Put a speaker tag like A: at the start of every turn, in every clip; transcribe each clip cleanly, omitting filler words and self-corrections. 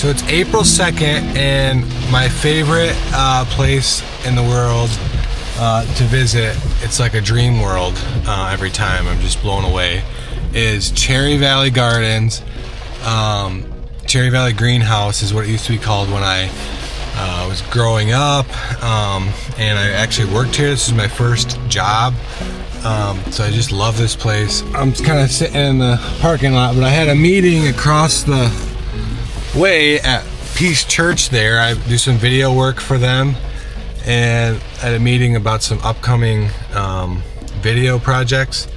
A: So it's April 2nd, and my favorite place in the world to visit, it's like a dream world every time. I'm just blown away, is Cherry Valley Gardens. Cherry Valley Greenhouse is what it used to be called when I was growing up, and I actually worked here. This is my first job, so I just love this place. I'm kind of sitting in the parking lot, but I had a meeting across the way at Peace Church there. I do some video work for them, and I had a meeting about some upcoming video projects.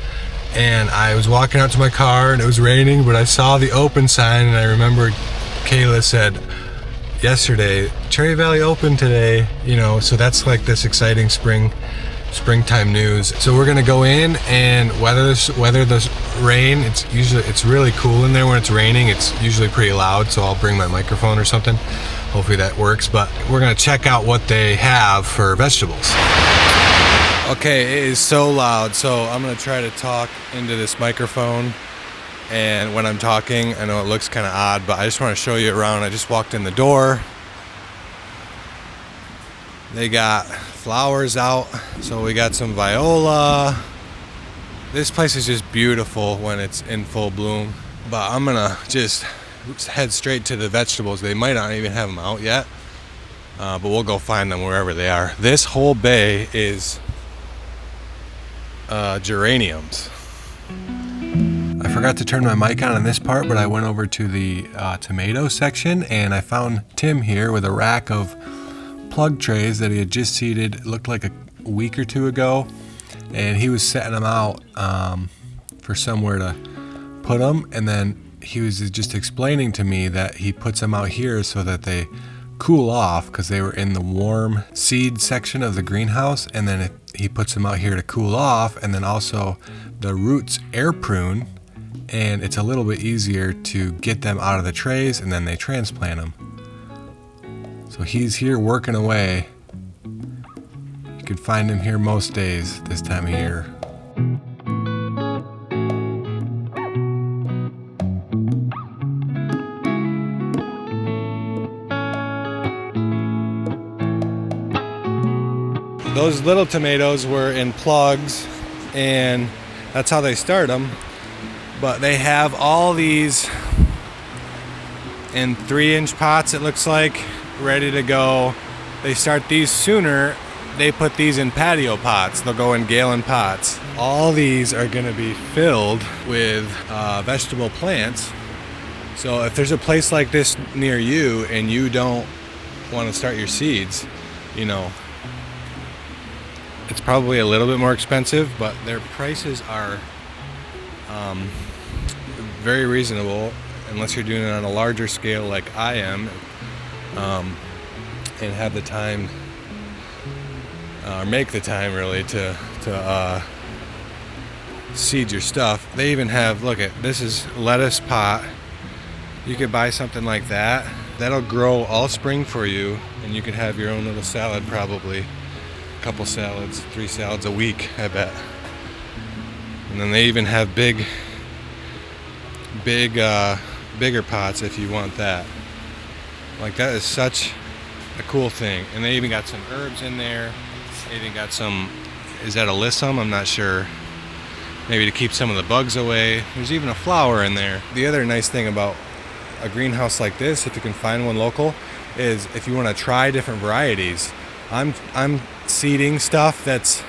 A: And I was walking out to my car and it was raining, but I saw the open sign, and I remembered Kayla said yesterday, Cherry Valley open today, you know, so that's like this exciting springtime news. So we're gonna go in and weather this rain. It's really cool in there when it's raining. It's usually pretty loud, so I'll bring my microphone or something. Hopefully that works, but we're gonna check out what they have for vegetables. Okay, it is so loud, so I'm gonna try to talk into this microphone. And when I'm talking, I know it looks kind of odd, but I just want to show you around. I just walked in the door. They got flowers out, so we got some viola. This place is just beautiful when it's in full bloom. But I'm gonna just head straight to the vegetables. They might not even have them out yet, but we'll go find them wherever they are. This whole bay is geraniums. I forgot to turn my mic on in this part, but I went over to the tomato section, and I found Tim here with a rack of plug trays that he had just seeded. It looked like a week or two ago, and he was setting them out for somewhere to put them. And then he was just explaining to me that he puts them out here so that they cool off, because they were in the warm seed section of the greenhouse, and then he puts them out here to cool off, and then also the roots air prune, and it's a little bit easier to get them out of the trays, and then they transplant them. So he's here working away. You can find him here most days this time of year. Those little tomatoes were in plugs, and that's how they start them. But they have all these in 3-inch pots, it looks like, ready to go. They start these sooner. They put these in patio pots. They'll go in gallon pots. All these are gonna be filled with vegetable plants. So if there's a place like this near you and you don't want to start your seeds, you know, it's probably a little bit more expensive, but their prices are very reasonable, unless you're doing it on a larger scale like I am, and have the time, or make the time really, to seed your stuff. They even have, look at, this is lettuce pot. You could buy something like that. That'll grow all spring for you, and you could have your own little salad probably. Couple salads, 3 salads a week, I bet. And then they even have bigger pots if you want that. Like, that is such a cool thing. And they even got some herbs in there. They even got some, is that alyssum? I'm not sure. Maybe to keep some of the bugs away. There's even a flower in there. The other nice thing about a greenhouse like this, if you can find one local, is if you want to try different varieties. I'm seeding stuff that's,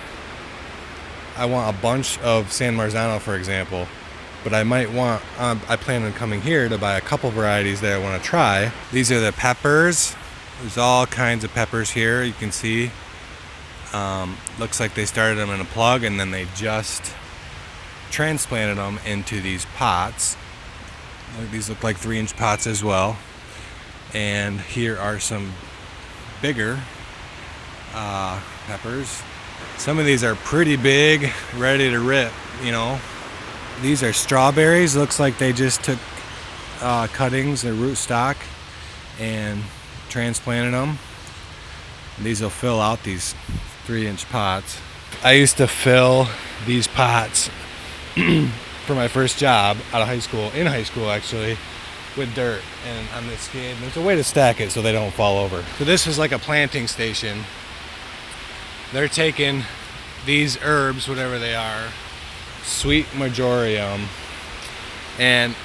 A: I want a bunch of San Marzano, for example, but I might want, I plan on coming here to buy a couple varieties that I want to try. These are the peppers. There's all kinds of peppers here, you can see. Looks like they started them in a plug, and then they just transplanted them into these pots. These look like 3-inch pots as well. And here are some bigger peppers. Some of these are pretty big, ready to rip, you know. These are strawberries. Looks like they just took cuttings, the root stock, and transplanted them. And these will fill out these 3-inch pots. I used to fill these pots for my first job out of high school, in high school actually, with dirt and on this skid. There's a way to stack it so they don't fall over. So this is like a planting station. They're taking these herbs, whatever they are, sweet marjoram, and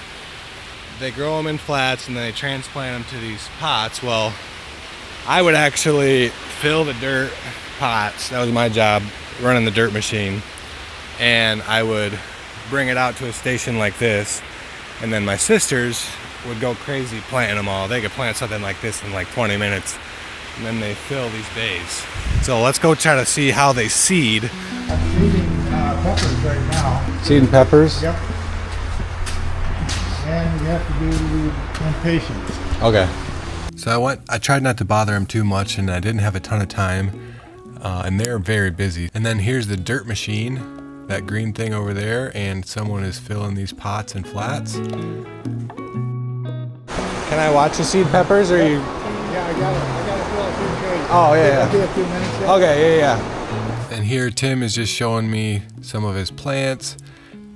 A: they grow them in flats and then they transplant them to these pots. Well, I would actually fill the dirt pots. That was my job, running the dirt machine. And I would bring it out to a station like this. And then my sisters would go crazy planting them all. They could plant something like this in like 20 minutes. And then they fill these bays. So let's go try to see how they seed.
B: I'm seeding peppers right now.
A: Seeding peppers?
B: Yep. And you have to do impatience.
A: Okay. So I tried not to bother them too much, and I didn't have a ton of time. And they're very busy. And then here's the dirt machine, that green thing over there, and someone is filling these pots and flats. Can I watch you seed peppers, or you?
B: Yeah, I got to fill a few trays.
A: Oh, yeah.
B: I'll be a few minutes.
A: Okay, yeah. And here Tim is just showing me some of his plants.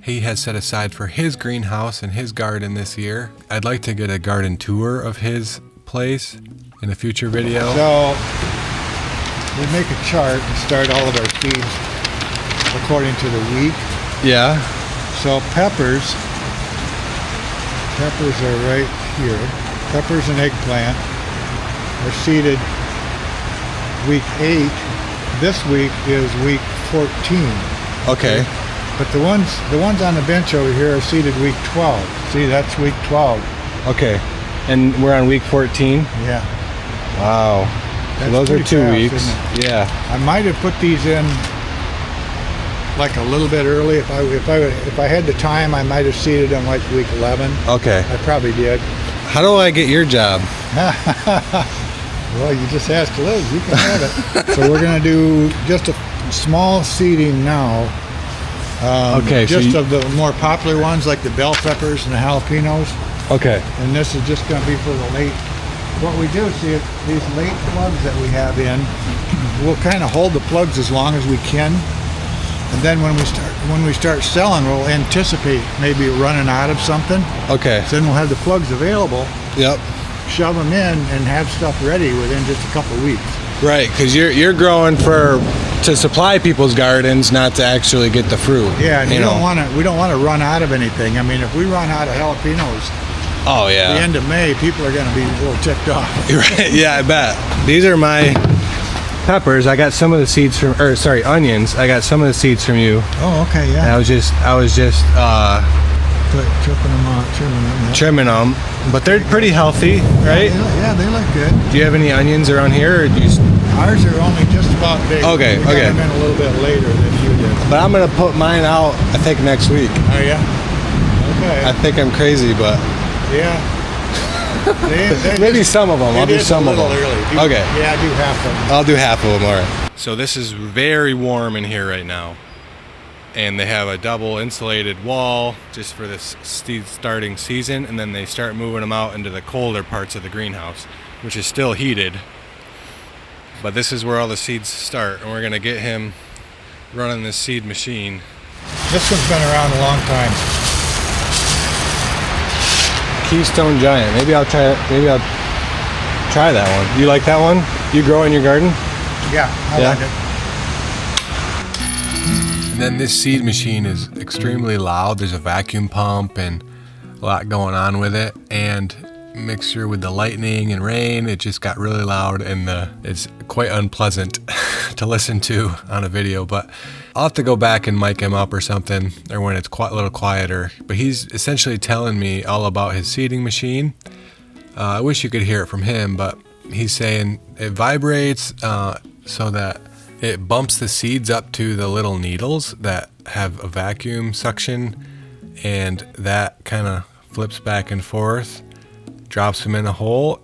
A: He has set aside for his greenhouse and his garden this year. I'd like to get a garden tour of his place in a future video.
B: So we make a chart and start all of our seeds according to the week.
A: Yeah.
B: So peppers are right here. Peppers and eggplant are seeded week 8. This week is week 14.
A: Okay.
B: But the ones on the bench over here are seeded week 12. See, that's week 12.
A: Okay. And we're on week 14?
B: Yeah.
A: Wow. So
B: That's
A: those are
B: pretty
A: 2
B: fast,
A: weeks.
B: isn't
A: Yeah.
B: I might have put these in like a little bit early. If I had the time, I might have seeded them like week 11.
A: Okay.
B: I probably did.
A: How do I get your job?
B: Well, you just asked Liz. You can have it. So we're going to do just a small seeding now.
A: Okay.
B: Just of the more popular ones like the bell peppers and the jalapenos.
A: Okay.
B: And this is just going to be for the late. What we do, see, these late plugs that we have in, we'll kind of hold the plugs as long as we can. And then when we start selling, we'll anticipate maybe running out of something.
A: Okay.
B: So then we'll have the plugs available.
A: Yep.
B: Shove them in and have stuff ready within just a couple of weeks.
A: Right, because you're growing to supply people's gardens, not to actually get the fruit.
B: Yeah, and we don't want to run out of anything. I mean, if we run out of jalapenos
A: Oh
B: at
A: yeah.
B: the end of May, people are going to be a little ticked off.
A: Right. Yeah, I bet. These are my peppers. I got some of the seeds from, onions. I got some of the seeds from you.
B: Oh, okay,
A: And
B: yeah.
A: I was just trimming them, but they're pretty healthy, right?
B: Yeah, they look good.
A: Do you have any onions around here, or do you?
B: Ours are only just about big.
A: Okay,
B: we got
A: okay.
B: them in a little bit later than you did.
A: But I'm gonna put mine out, I think, next week.
B: Oh yeah. Okay.
A: I think I'm crazy, but
B: Yeah.
A: maybe some of them. I'll do some of them.
B: Early.
A: Okay.
B: Yeah, do half of them.
A: I'll do half of them. All right. So this is very warm in here right now, and they have a double insulated wall just for this starting season, and then they start moving them out into the colder parts of the greenhouse, which is still heated. But this is where all the seeds start, and we're gonna get him running this seed machine.
B: This one's been around a long time.
A: Keystone Giant. Maybe I'll try that one. You like that one? You grow in your garden?
B: Yeah, I
A: Yeah.
B: like it.
A: And then this seed machine is extremely loud. There's a vacuum pump and a lot going on with it, and mixture with the lightning and rain, it just got really loud, and it's quite unpleasant to listen to on a video. But I'll have to go back and mic him up or something, or when it's a little quieter. But he's essentially telling me all about his seeding machine. I wish you could hear it from him, but he's saying it vibrates so that it bumps the seeds up to the little needles that have a vacuum suction, and that kind of flips back and forth, drops them in a hole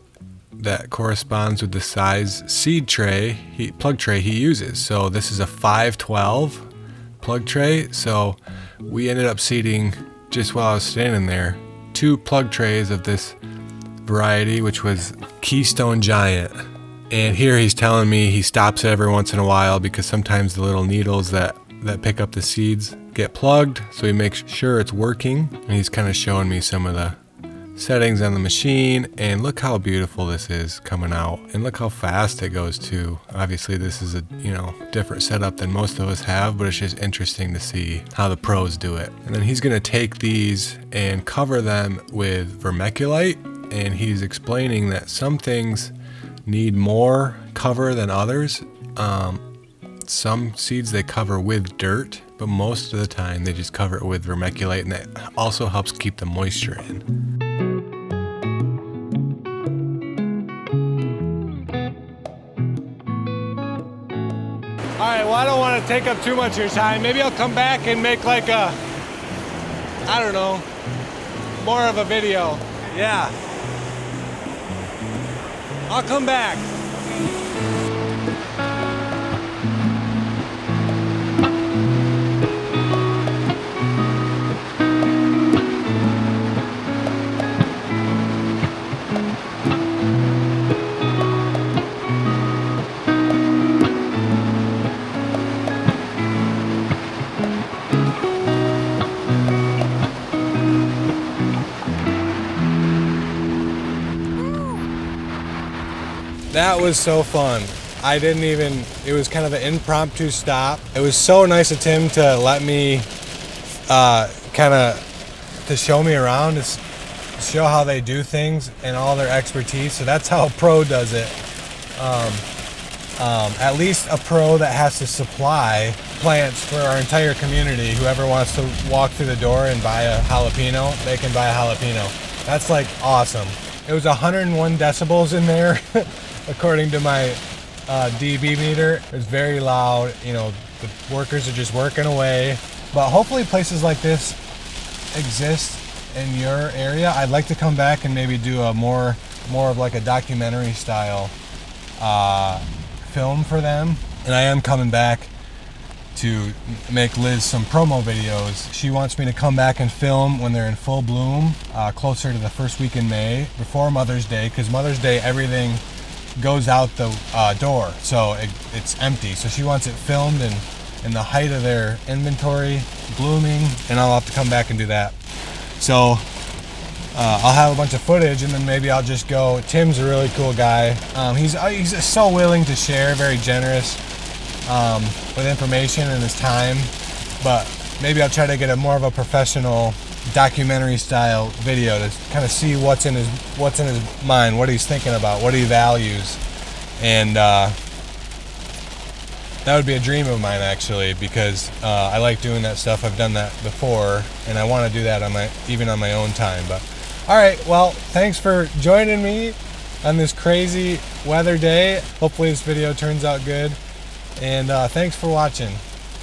A: that corresponds with the size seed tray, plug tray he uses. So this is a 512 plug tray. So we ended up seeding, just while I was standing there, 2 plug trays of this variety, which was Keystone Giant. And here he's telling me he stops it every once in a while because sometimes the little needles that pick up the seeds get plugged, so he makes sure it's working. And he's kind of showing me some of the settings on the machine, and look how beautiful this is coming out, and look how fast it goes too. Obviously this is a different setup than most of us have, but it's just interesting to see how the pros do it. And then he's gonna take these and cover them with vermiculite, and he's explaining that some things need more cover than others. Some seeds they cover with dirt, but most of the time they just cover it with vermiculite, and that also helps keep the moisture in. All right, well, I don't want to take up too much of your time. Maybe I'll come back and make like a, I don't know, more of a video. Yeah. I'll come back. That was so fun. It was kind of an impromptu stop. It was so nice of Tim to let me to show me around, to show how they do things and all their expertise. So that's how a pro does it. At least a pro that has to supply plants for our entire community. Whoever wants to walk through the door and buy a jalapeno, they can buy a jalapeno. That's like awesome. It was 101 decibels in there. According to my dB meter. It's very loud. The workers are just working away. But hopefully places like this exist in your area. I'd like to come back and maybe do a more of like a documentary style film for them. And I am coming back to make Liz some promo videos. She wants me to come back and film when they're in full bloom, closer to the first week in May, before Mother's Day, because Mother's Day everything goes out the door, so it's empty. So she wants it filmed in the height of their inventory, blooming, and I'll have to come back and do that. So I'll have a bunch of footage, and then maybe I'll just go. Tim's a really cool guy. He's so willing to share, very generous with information and his time. But maybe I'll try to get a more of a professional documentary style video to kind of see what's in his mind, what he's thinking about, what he values. And that would be a dream of mine, actually, because I like doing that stuff. I've done that before, and I want to do that even on my own time. But all right, well, thanks for joining me on this crazy weather day. Hopefully this video turns out good, and thanks for watching.